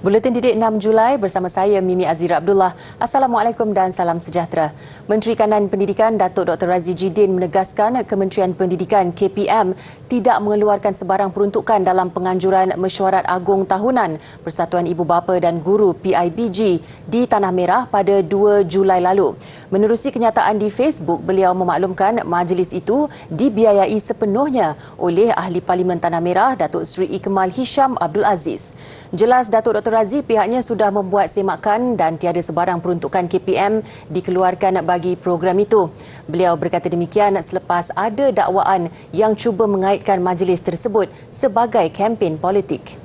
Buletin Didik 6 Julai bersama saya Mimi Azira Abdullah. Assalamualaikum dan salam sejahtera. Menteri Kanan Pendidikan Datuk Dr. Razzie Jidin menegaskan Kementerian Pendidikan KPM tidak mengeluarkan sebarang peruntukan dalam penganjuran mesyuarat agung tahunan Persatuan Ibu Bapa dan Guru PIBG di Tanah Merah pada 2 Julai lalu. Menerusi kenyataan di Facebook, beliau memaklumkan majlis itu dibiayai sepenuhnya oleh Ahli Parlimen Tanah Merah Datuk Seri Ikmal Hisham Abdul Aziz. Jelas Datuk Dr. Razzie pihaknya sudah membuat semakan dan tiada sebarang peruntukan KPM dikeluarkan bagi program itu. Beliau berkata demikian selepas ada dakwaan yang cuba mengaitkan majlis tersebut sebagai kempen politik.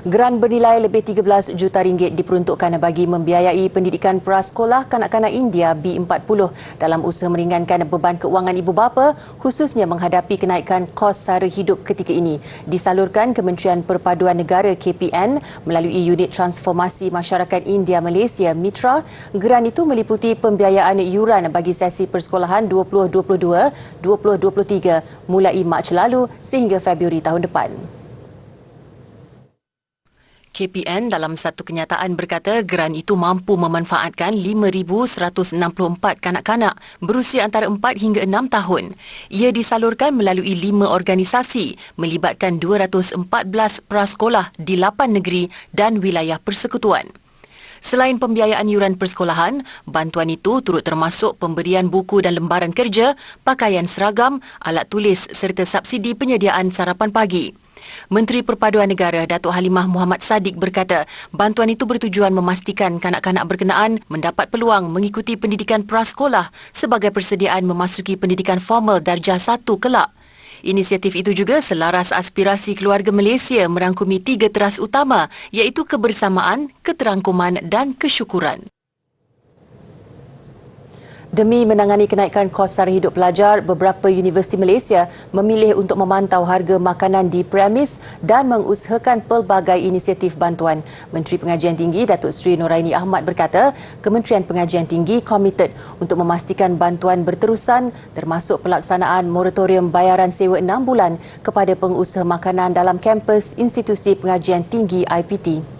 Geran bernilai lebih 13 juta ringgit diperuntukkan bagi membiayai pendidikan prasekolah kanak-kanak India B40 dalam usaha meringankan beban keuangan ibu bapa khususnya menghadapi kenaikan kos sara hidup ketika ini. Disalurkan Kementerian Perpaduan Negara KPN melalui Unit Transformasi Masyarakat India Malaysia Mitra. Geran itu meliputi pembiayaan yuran bagi sesi persekolahan 2022-2023 mulai Mac lalu sehingga Februari tahun depan. KPN dalam satu kenyataan berkata geran itu mampu memanfaatkan 5,164 kanak-kanak berusia antara 4 hingga 6 tahun. Ia disalurkan melalui 5 organisasi melibatkan 214 prasekolah di 8 negeri dan wilayah persekutuan. Selain pembiayaan yuran persekolahan, bantuan itu turut termasuk pemberian buku dan lembaran kerja, pakaian seragam, alat tulis serta subsidi penyediaan sarapan pagi. Menteri Perpaduan Negara Datuk Halimah Muhammad Sadiq berkata bantuan itu bertujuan memastikan kanak-kanak berkenaan mendapat peluang mengikuti pendidikan prasekolah sebagai persediaan memasuki pendidikan formal darjah 1 kelak. Inisiatif itu juga selaras aspirasi keluarga Malaysia merangkumi 3 teras utama iaitu kebersamaan, keterangkuman dan kesyukuran. Demi menangani kenaikan kos sara hidup pelajar, beberapa universiti Malaysia memilih untuk memantau harga makanan di premis dan mengusahakan pelbagai inisiatif bantuan. Menteri Pengajian Tinggi Datuk Seri Noraini Ahmad berkata, Kementerian Pengajian Tinggi komited untuk memastikan bantuan berterusan termasuk pelaksanaan moratorium bayaran sewa 6 bulan kepada pengusaha makanan dalam kampus Institusi Pengajian Tinggi IPT.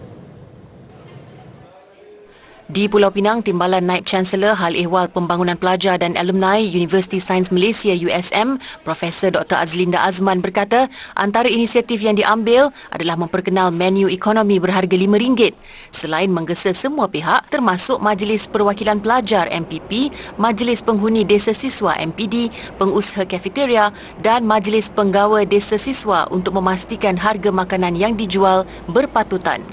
Di Pulau Pinang, Timbalan Naib Chancellor Hal Ehwal Pembangunan Pelajar dan Alumni Universiti Sains Malaysia USM, Profesor Dr. Azlinda Azman berkata, antara inisiatif yang diambil adalah memperkenal menu ekonomi berharga RM5 selain menggesa semua pihak termasuk Majlis Perwakilan Pelajar MPP, Majlis Penghuni Desa Siswa MPD, pengusaha kafeteria dan Majlis Penggawa Desa Siswa untuk memastikan harga makanan yang dijual berpatutan.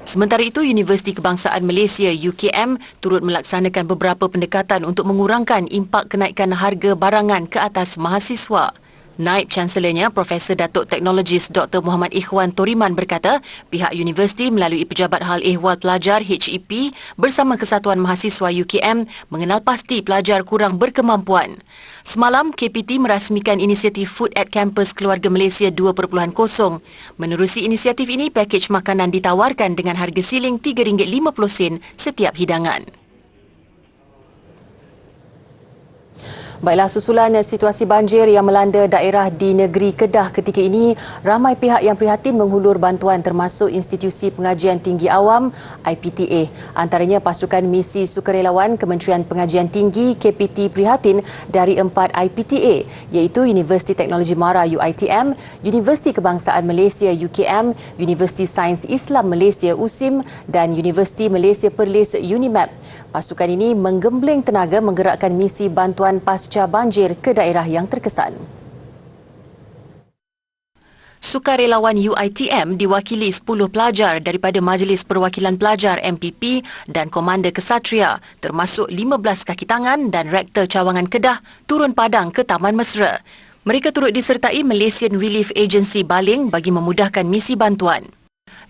Sementara itu, Universiti Kebangsaan Malaysia UKM turut melaksanakan beberapa pendekatan untuk mengurangkan impak kenaikan harga barangan ke atas mahasiswa. Naib Chancellernya, Profesor Datuk Teknologis Dr. Muhammad Ikhwan Toriman berkata, pihak universiti melalui Pejabat Hal Ehwal Pelajar HEP bersama Kesatuan Mahasiswa UKM mengenal pasti pelajar kurang berkemampuan. Semalam, KPT merasmikan inisiatif Food at Campus Keluarga Malaysia 2.0. Menerusi inisiatif ini, pakej makanan ditawarkan dengan harga siling RM3.50 setiap hidangan. Baiklah, susulan situasi banjir yang melanda daerah di negeri Kedah ketika ini, ramai pihak yang prihatin menghulur bantuan termasuk Institusi Pengajian Tinggi Awam IPTA. Antaranya pasukan misi sukarelawan Kementerian Pengajian Tinggi KPT prihatin dari 4 IPTA iaitu Universiti Teknologi Mara UiTM, Universiti Kebangsaan Malaysia UKM, Universiti Sains Islam Malaysia USIM dan Universiti Malaysia Perlis UNIMAP. Pasukan ini menggembling tenaga menggerakkan misi bantuan pasca banjir ke daerah yang terkesan. Sukarelawan UiTM diwakili 10 pelajar daripada Majlis Perwakilan Pelajar MPP dan Komander Kesatria termasuk 15 kaki tangan dan Rektor Cawangan Kedah turun padang ke Taman Mesra. Mereka turut disertai Malaysian Relief Agency Baling bagi memudahkan misi bantuan.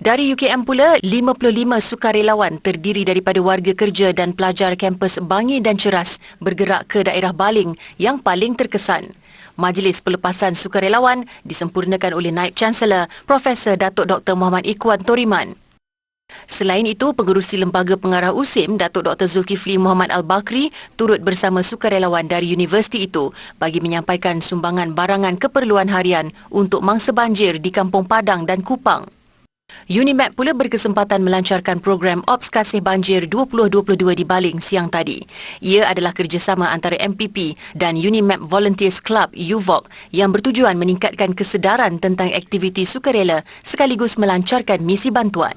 Dari UKM pula, 55 sukarelawan terdiri daripada warga kerja dan pelajar kampus Bangi dan Ceras bergerak ke daerah Baling yang paling terkesan. Majlis Pelepasan Sukarelawan disempurnakan oleh Naib Chancellor Profesor Datuk Dr. Muhammad Ikhwan Toriman. Selain itu, Pengerusi Lembaga Pengarah USIM, Datuk Dr. Zulkifli Muhammad Al-Bakri, turut bersama sukarelawan dari universiti itu bagi menyampaikan sumbangan barangan keperluan harian untuk mangsa banjir di Kampung Padang dan Kupang. UNIMAP pula berkesempatan melancarkan program Ops Kasih Banjir 2022 di Baling siang tadi. Ia adalah kerjasama antara MPP dan UNIMAP Volunteers Club UVOC yang bertujuan meningkatkan kesedaran tentang aktiviti sukarela sekaligus melancarkan misi bantuan.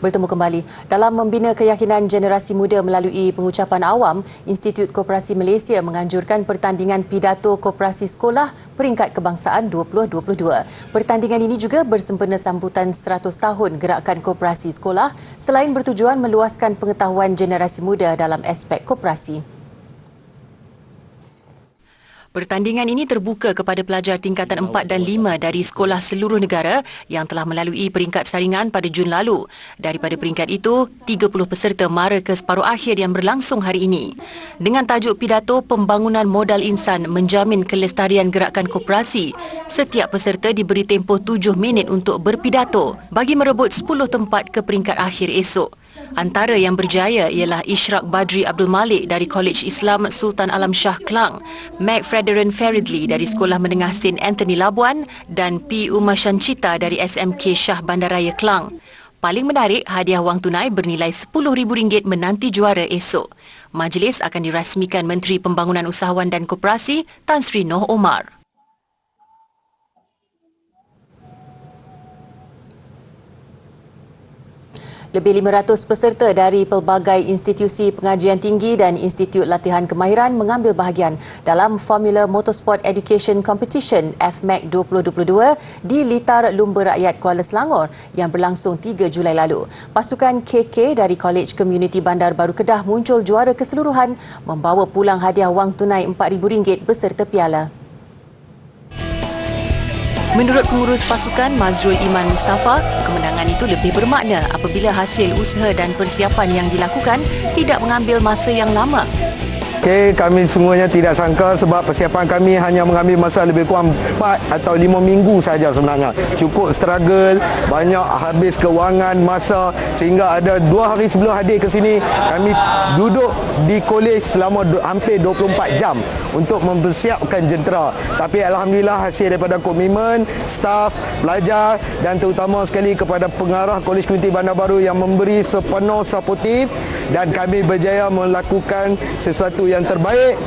Bertemu kembali. Dalam membina keyakinan generasi muda melalui pengucapan awam, Institut Koperasi Malaysia menganjurkan pertandingan pidato koperasi sekolah peringkat kebangsaan 2022. Pertandingan ini juga bersempena sambutan 100 tahun Gerakan Koperasi Sekolah selain bertujuan meluaskan pengetahuan generasi muda dalam aspek koperasi. Pertandingan ini terbuka kepada pelajar tingkatan 4 dan 5 dari sekolah seluruh negara yang telah melalui peringkat saringan pada Jun lalu. Daripada peringkat itu, 30 peserta mara ke separuh akhir yang berlangsung hari ini. Dengan tajuk pidato Pembangunan Modal Insan Menjamin Kelestarian Gerakan Koperasi, setiap peserta diberi tempoh 7 minit untuk berpidato bagi merebut 10 tempat ke peringkat akhir esok. Antara yang berjaya ialah Ishraq Badri Abdul Malik dari Kolej Islam Sultan Alam Shah Klang, Mac Frederian Faridli dari Sekolah Menengah St. Anthony Labuan dan P. Umar Shancita dari SMK Shah Bandaraya Klang. Paling menarik, hadiah wang tunai bernilai RM10,000 menanti juara esok. Majlis akan dirasmikan Menteri Pembangunan Usahawan dan Koperasi Tan Sri Noh Omar. Lebih 500 peserta dari pelbagai institusi pengajian tinggi dan Institut Latihan Kemahiran mengambil bahagian dalam Formula Motorsport Education Competition FMAC 2022 di Litar Lumba Rakyat Kuala Selangor yang berlangsung 3 Julai lalu. Pasukan KK dari Kolej Komuniti Bandar Baru Kedah muncul juara keseluruhan membawa pulang hadiah wang tunai RM4,000 beserta piala. Menurut pengurus pasukan Mazrul Iman Mustafa, kemenangan itu lebih bermakna apabila hasil usaha dan persiapan yang dilakukan tidak mengambil masa yang lama. Kami semuanya tidak sangka sebab persiapan kami hanya mengambil masa lebih kurang 4 atau 5 minggu saja sebenarnya. Cukup struggle, banyak habis kewangan, masa sehingga ada 2 hari sebelum hadir ke sini kami duduk di kolej selama hampir 24 jam untuk mempersiapkan jentera. Tapi alhamdulillah hasil daripada komitmen staf, pelajar dan terutama sekali kepada pengarah Kolej Komuniti Bandar Baru yang memberi sepenuh suportif dan kami berjaya melakukan sesuatu yang terbaik.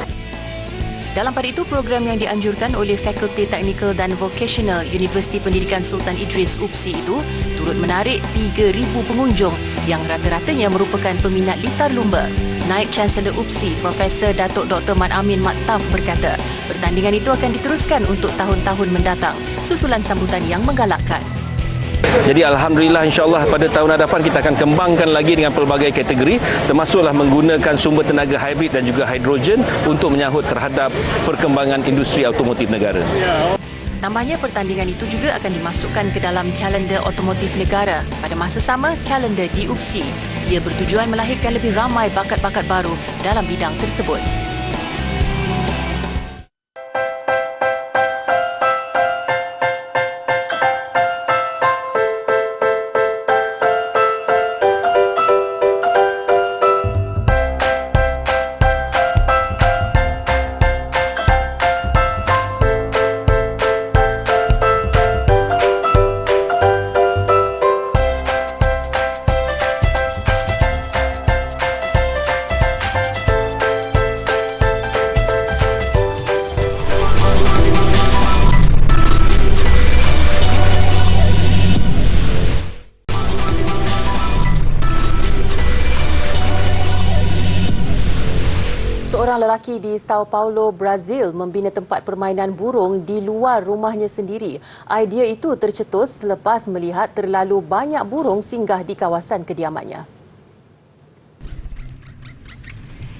Dalam pada itu, program yang dianjurkan oleh Fakulti Teknikal dan Vocational Universiti Pendidikan Sultan Idris UPSI itu turut menarik 3,000 pengunjung yang rata-ratanya merupakan peminat litar lumba. Naib Chancellor UPSI, Profesor Datuk Dr. Mat Amin Maktaf berkata, pertandingan itu akan diteruskan untuk tahun-tahun mendatang, susulan sambutan yang menggalakkan. Jadi alhamdulillah insyaAllah pada tahun hadapan kita akan kembangkan lagi dengan pelbagai kategori termasuklah menggunakan sumber tenaga hybrid dan juga hidrogen untuk menyahut terhadap perkembangan industri automotif negara. Tambahnya, pertandingan itu juga akan dimasukkan ke dalam kalender otomotif negara pada masa sama kalender di UPSI. Ia bertujuan melahirkan lebih ramai bakat-bakat baru dalam bidang tersebut. Seorang lelaki di Sao Paulo, Brazil membina tempat permainan burung di luar rumahnya sendiri. Idea itu tercetus selepas melihat terlalu banyak burung singgah di kawasan kediamannya.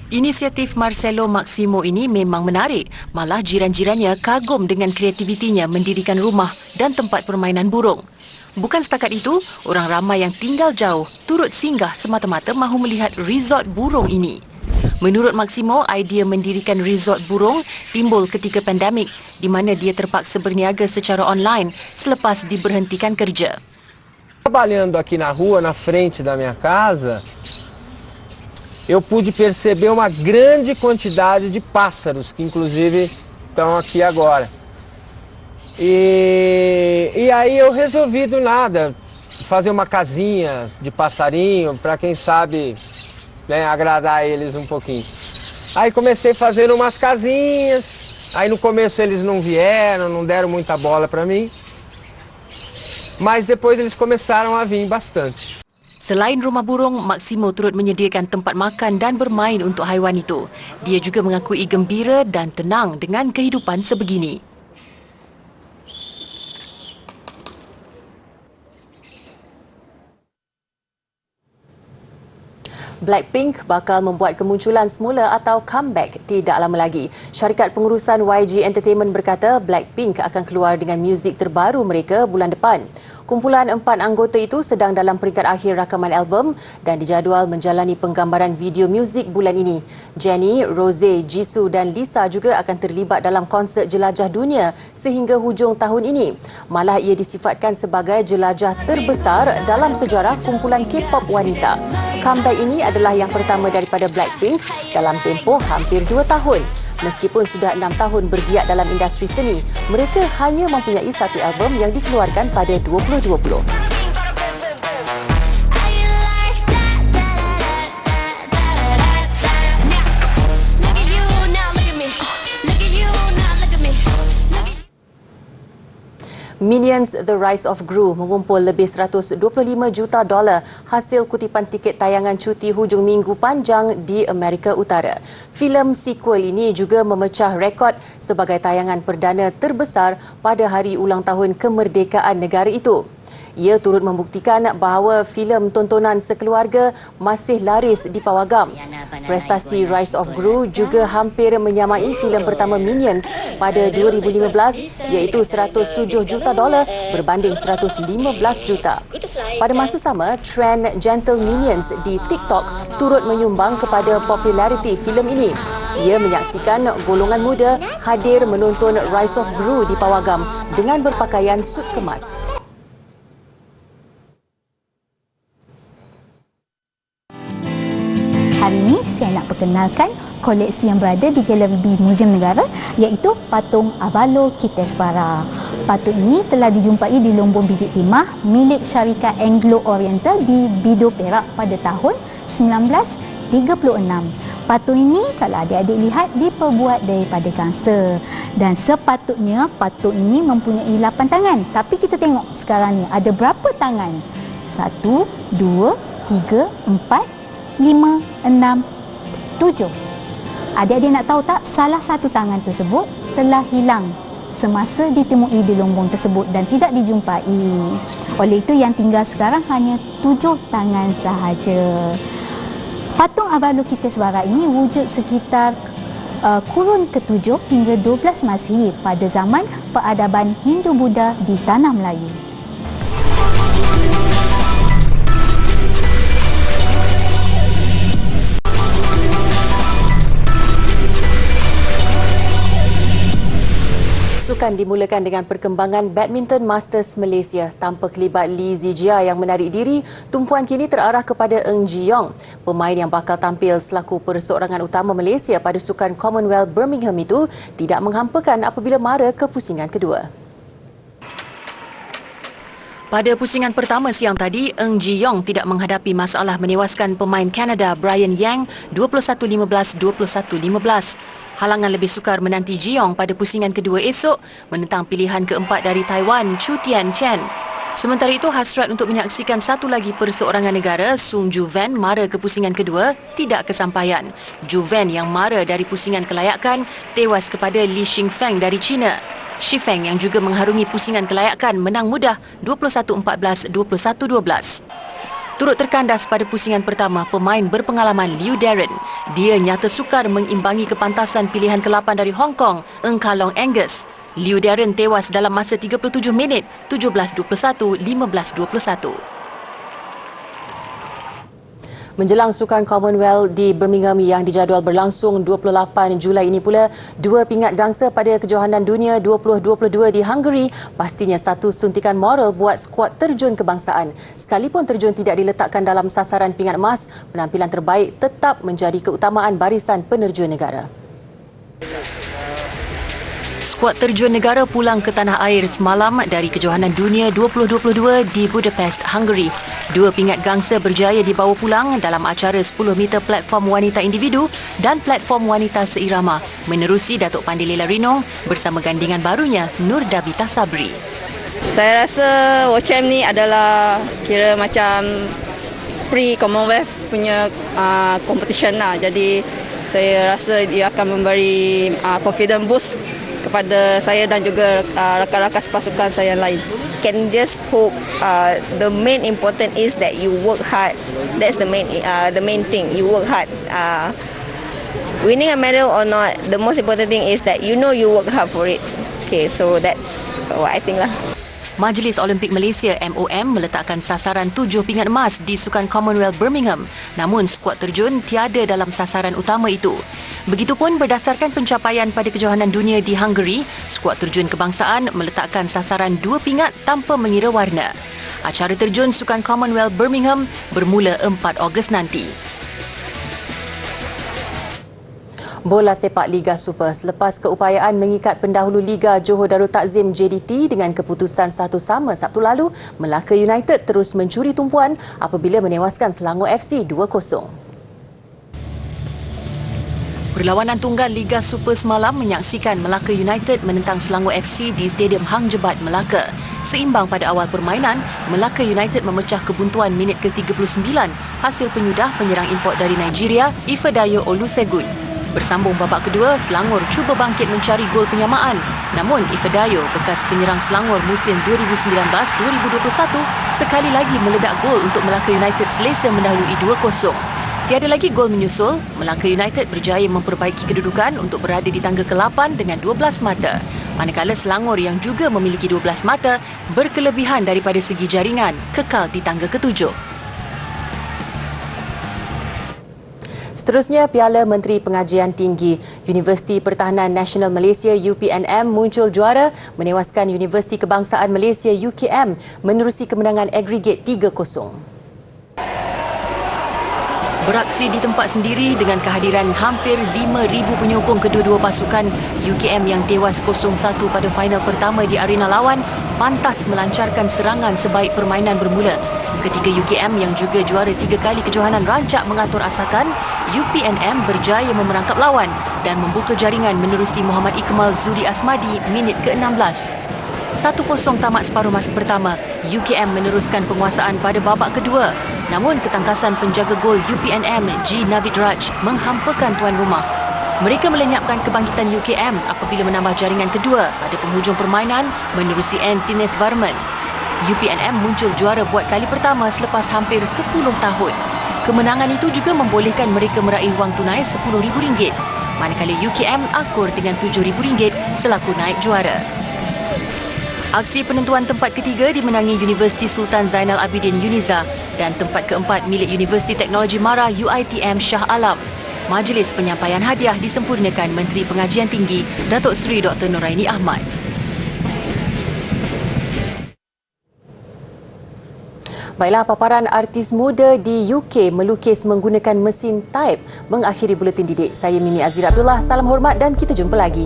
Inisiatif Marcelo Maximo ini memang menarik. Malah jiran-jirannya kagum dengan kreativitinya mendirikan rumah dan tempat permainan burung. Bukan setakat itu, orang ramai yang tinggal jauh turut singgah semata-mata mahu melihat resort burung ini. Menurut Maximo, idea mendirikan resort burung timbul ketika pandemik di mana dia terpaksa berniaga secara online selepas diberhentikan kerja. Trabalhando aqui na rua, na frente da minha casa, eu pude perceber uma grande quantidade de pássaros, que inclusive estão aqui agora. E aí eu resolvi do nada fazer uma casinha de passarinho, para quem sabe, né, agradar eles um pouquinho. Aí comecei fazendo umas casinhas, aí no começo eles não vieram, não deram muita bola para mim, mas depois eles começaram a vir bastante. Selain rumah burung, Maximo turut menyediakan tempat makan dan bermain untuk haiwan itu. Dia juga mengakui gembira dan tenang dengan kehidupan sebegini. Blackpink bakal membuat kemunculan semula atau comeback tidak lama lagi. Syarikat pengurusan YG Entertainment berkata Blackpink akan keluar dengan muzik terbaru mereka bulan depan. Kumpulan 4 anggota itu sedang dalam peringkat akhir rakaman album dan dijadual menjalani penggambaran video muzik bulan ini. Jennie, Rosé, Jisoo dan Lisa juga akan terlibat dalam konsert jelajah dunia sehingga hujung tahun ini. Malah ia disifatkan sebagai jelajah terbesar dalam sejarah kumpulan K-pop wanita. Comeback ini adalah yang pertama daripada Blackpink dalam tempoh hampir 2 tahun. Meskipun sudah 6 tahun bergiat dalam industri seni, mereka hanya mempunyai satu album yang dikeluarkan pada 2020. Minions The Rise of Gru mengumpul lebih $125 juta hasil kutipan tiket tayangan cuti hujung minggu panjang di Amerika Utara. Filem sequel ini juga memecah rekod sebagai tayangan perdana terbesar pada hari ulang tahun kemerdekaan negara itu. Ia turut membuktikan bahawa filem tontonan sekeluarga masih laris di pawagam. Prestasi Rise of Gru juga hampir menyamai filem pertama Minions pada 2015 iaitu $107 juta berbanding $115 juta. Pada masa sama, trend Gentle Minions di TikTok turut menyumbang kepada populariti filem ini. Ia menyaksikan golongan muda hadir menonton Rise of Gru di pawagam dengan berpakaian sut kemas. Hari ini saya nak perkenalkan koleksi yang berada di Galeri B Muzium Negara iaitu patung Avalo Kitesvara. Patung ini telah dijumpai di Lombong Bilik Timah milik syarikat Anglo Oriental di Bido Perak pada tahun 1936. Patung ini kalau adik-adik lihat diperbuat daripada gangsa dan sepatutnya patung ini mempunyai 8 tangan. Tapi kita tengok sekarang ni ada berapa tangan? 1, 2, 3, 4, 5, 6, 7. Adik-adik nak tahu tak, salah satu tangan tersebut telah hilang semasa ditemui di Lombong tersebut dan tidak dijumpai. Oleh itu yang tinggal sekarang hanya 7 tangan sahaja. Patung Avalo Kitesvara ini wujud sekitar kurun ke-7 hingga 12 Masihi pada zaman peradaban Hindu-Buddha di Tanah Melayu. Sukan dimulakan dengan perkembangan Badminton Masters Malaysia. Tanpa kelibat Lee Zijia yang menarik diri, tumpuan kini terarah kepada Ng Ji Yong, pemain yang bakal tampil selaku perseorangan utama Malaysia pada Sukan Commonwealth Birmingham itu tidak menghampakan apabila mara ke pusingan kedua. Pada pusingan pertama siang tadi, Ng Ji Yong tidak menghadapi masalah menewaskan pemain Kanada Brian Yang 21-15, 21-15. Halangan lebih sukar menanti Ji Yong pada pusingan kedua esok menentang pilihan keempat dari Taiwan, Chu Tian Chen. Sementara itu, hasrat untuk menyaksikan satu lagi perseorangan negara, Sung Ju Ven mara ke pusingan kedua, tidak kesampaian. Ju Ven yang mara dari pusingan kelayakan tewas kepada Li Xingfeng dari China. Xi Feng yang juga mengharungi pusingan kelayakan menang mudah 21-14, 21-12. Turut terkandas pada pusingan pertama pemain berpengalaman Liu Darren. Dia nyata sukar mengimbangi kepantasan pilihan ke-8 dari Hong Kong, Ng Kalong Angus. Liu Darren tewas dalam masa 37 minit, 17-21, 15-21. Menjelang Sukan Commonwealth di Birmingham yang dijadual berlangsung 28 Julai ini pula, dua pingat gangsa pada Kejohanan Dunia 2022 di Hungary pastinya satu suntikan moral buat skuad terjun kebangsaan. Sekalipun terjun tidak diletakkan dalam sasaran pingat emas, penampilan terbaik tetap menjadi keutamaan barisan penerjun negara. Skuad terjun negara pulang ke tanah air semalam dari Kejohanan Dunia 2022 di Budapest, Hungary. Dua pingat gangsa berjaya dibawa pulang dalam acara 10 meter platform wanita individu dan platform wanita seirama menerusi Datuk Pandilela Rinong bersama gandingan barunya Nur Dabita Sabri. Saya rasa WOCHAM ni adalah kira macam pre-Commonwealth punya competition lah. Jadi saya rasa dia akan memberi confidence boost kepada saya dan juga rakan-rakan sepasukan saya yang lain. Can just hope the main important is that you work hard. That's the main thing. You work hard. Winning a medal or not, the most important thing is that you know you work hard for it. Okay, so that's what I think lah. Majlis Olimpik Malaysia MOM meletakkan sasaran 7 pingat emas di Sukan Commonwealth Birmingham. Namun skuad terjun tiada dalam sasaran utama itu. Begitupun berdasarkan pencapaian pada Kejohanan Dunia di Hungary, skuad terjun kebangsaan meletakkan sasaran 2 pingat tanpa mengira warna. Acara terjun Sukan Commonwealth Birmingham bermula 4 Ogos nanti. Bola sepak Liga Super selepas keupayaan mengikat pendahulu Liga Johor Darul Takzim JDT dengan keputusan 1-1 Sabtu lalu, Melaka United terus mencuri tumpuan apabila menewaskan Selangor FC 2-0. Perlawanan tunggal Liga Super semalam menyaksikan Melaka United menentang Selangor FC di Stadium Hang Jebat, Melaka. Seimbang pada awal permainan, Melaka United memecah kebuntuan minit ke-39 hasil penyudah penyerang import dari Nigeria, Ifedayo Olusegun. Bersambung babak kedua, Selangor cuba bangkit mencari gol penyamaan. Namun, Ifedayo, bekas penyerang Selangor musim 2019-2021, sekali lagi meledak gol untuk Melaka United selesa mendahului 2-0. Tiada lagi gol menyusul, Melaka United berjaya memperbaiki kedudukan untuk berada di tangga ke-8 dengan 12 mata. Manakala Selangor yang juga memiliki 12 mata, berkelebihan daripada segi jaringan, kekal di tangga ke-7. Seterusnya, Piala Menteri Pengajian Tinggi Universiti Pertahanan Nasional Malaysia UPNM muncul juara menewaskan Universiti Kebangsaan Malaysia UKM menerusi kemenangan agregat 3-0. Beraksi di tempat sendiri dengan kehadiran hampir 5,000 penyokong kedua-dua pasukan, UKM yang tewas 0-1 pada final pertama di arena lawan pantas melancarkan serangan sebaik permainan bermula. Ketika UKM yang juga juara 3 kali kejohanan rancak mengatur asakan, UPNM berjaya memerangkap lawan dan membuka jaringan menerusi Muhammad Ikmal Zuri Asmadi minit ke-16. 1-0 tamat separuh masa pertama, UKM meneruskan penguasaan pada babak kedua. Namun ketangkasan penjaga gol UPNM G. Navid Raj menghampakan tuan rumah. Mereka melenyapkan kebangkitan UKM apabila menambah jaringan kedua pada penghujung permainan menerusi Antines Varman. UPNM muncul juara buat kali pertama selepas hampir 10 tahun. Kemenangan itu juga membolehkan mereka meraih wang tunai RM10,000, manakala UKM akur dengan RM7,000 selaku naib juara. Aksi penentuan tempat ketiga dimenangi Universiti Sultan Zainal Abidin Uniza dan tempat keempat milik Universiti Teknologi Mara UiTM Shah Alam. Majlis penyampaian hadiah disempurnakan Menteri Pengajian Tinggi Datuk Seri Dr. Noraini Ahmad. Baiklah, paparan artis muda di UK melukis menggunakan mesin type mengakhiri buletin didik. Saya Mimi Azira Abdullah. Salam hormat dan kita jumpa lagi.